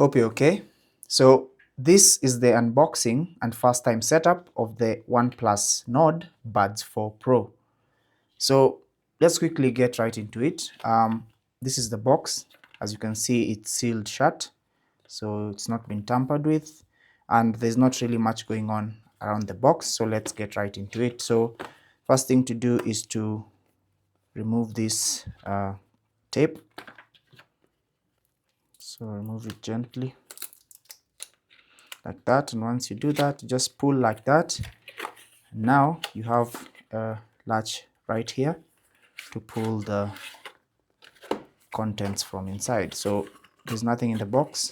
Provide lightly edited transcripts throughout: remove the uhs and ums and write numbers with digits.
Hope you're okay. So this is the unboxing and first time setup of the OnePlus Nord Buds 4 Pro. So let's quickly get right into it. This is the box. As you can see, it's sealed shut, so it's not been tampered with, and there's not really much going on around the box. So let's get right into it. So first thing to do is to remove this tape. So remove it gently like that, and once you do that, just pull like that. Now you have a latch right here to pull the contents from inside. So there's nothing in the box,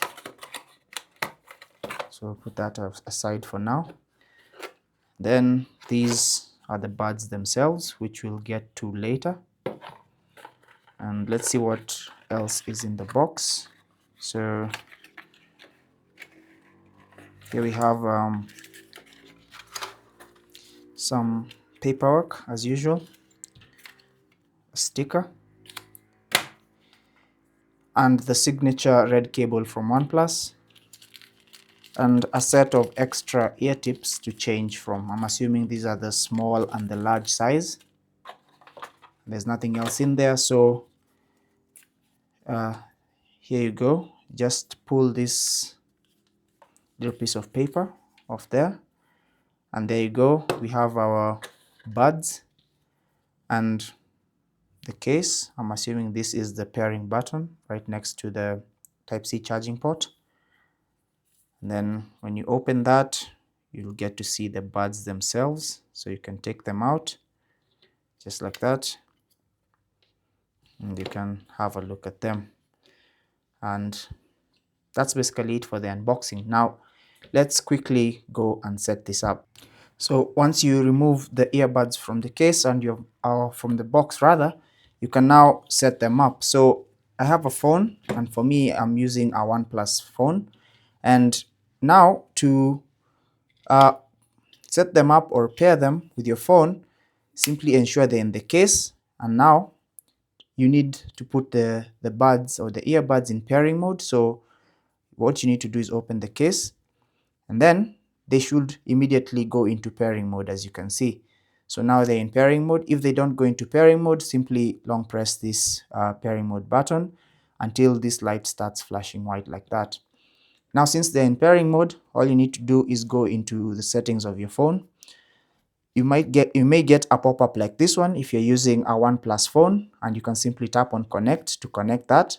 so put that aside for now. Then these are the buds themselves, which we'll get to later, and let's see what else is in the box. So here we have some paperwork as usual, a sticker, and the signature red cable from OnePlus, and a set of extra ear tips to change from. I'm assuming these are the small and the large size. There's nothing else in there, so here you go. Just pull this little piece of paper off there, and there you go. We have our buds and the case. I'm assuming this is the pairing button right next to the Type-C charging port. And then when you open that, you'll get to see the buds themselves, so you can take them out just like that, and you can have a look at them. And that's basically it for the unboxing. Now let's quickly go and set this up. So once you remove the earbuds from the case and from the box rather, you can now set them up. So I have a phone, and for me, I'm using a OnePlus phone, and now to set them up or pair them with your phone, simply ensure they're in the case, and now you need to put the buds or the earbuds in pairing mode. So what you need to do is open the case, and then they should immediately go into pairing mode, as you can see. So now they're in pairing mode. If they don't go into pairing mode, simply long press this pairing mode button until this light starts flashing white like that. Now since they're in pairing mode, all you need to do is go into the settings of your phone. You may get a pop-up like this one if you're using a OnePlus phone, and you can simply tap on connect to connect that.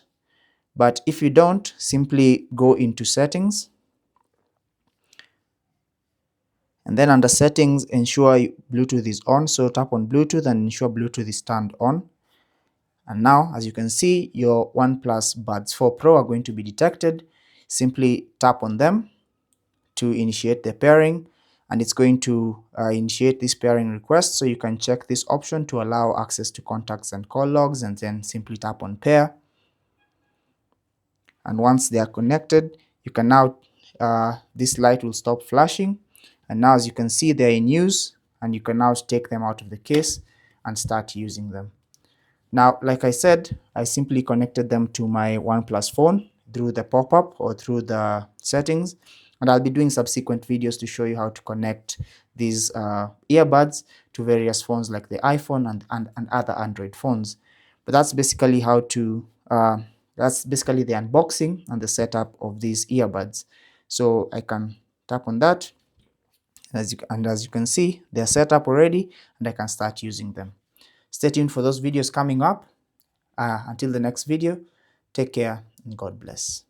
But if you don't, simply go into settings, and then under settings, ensure Bluetooth is on. So tap on Bluetooth and ensure Bluetooth is turned on. And now, as you can see, your OnePlus Buds 4 Pro are going to be detected. Simply tap on them to initiate the pairing, and it's going to initiate this pairing request. So you can check this option to allow access to contacts and call logs, and then simply tap on pair. And once they are connected, you can now, this light will stop flashing, and now as you can see, they're in use, and you can now take them out of the case and start using them. Now, like I said, I simply connected them to my OnePlus phone through the pop-up or through the settings, and I'll be doing subsequent videos to show you how to connect these earbuds to various phones like the iPhone and other Android phones. But that's basically how to that's basically the unboxing and the setup of these earbuds. So I can tap on that, as you can see, they're set up already, and I can start using them. Stay tuned for those videos coming up. Until the next video, take care and God bless.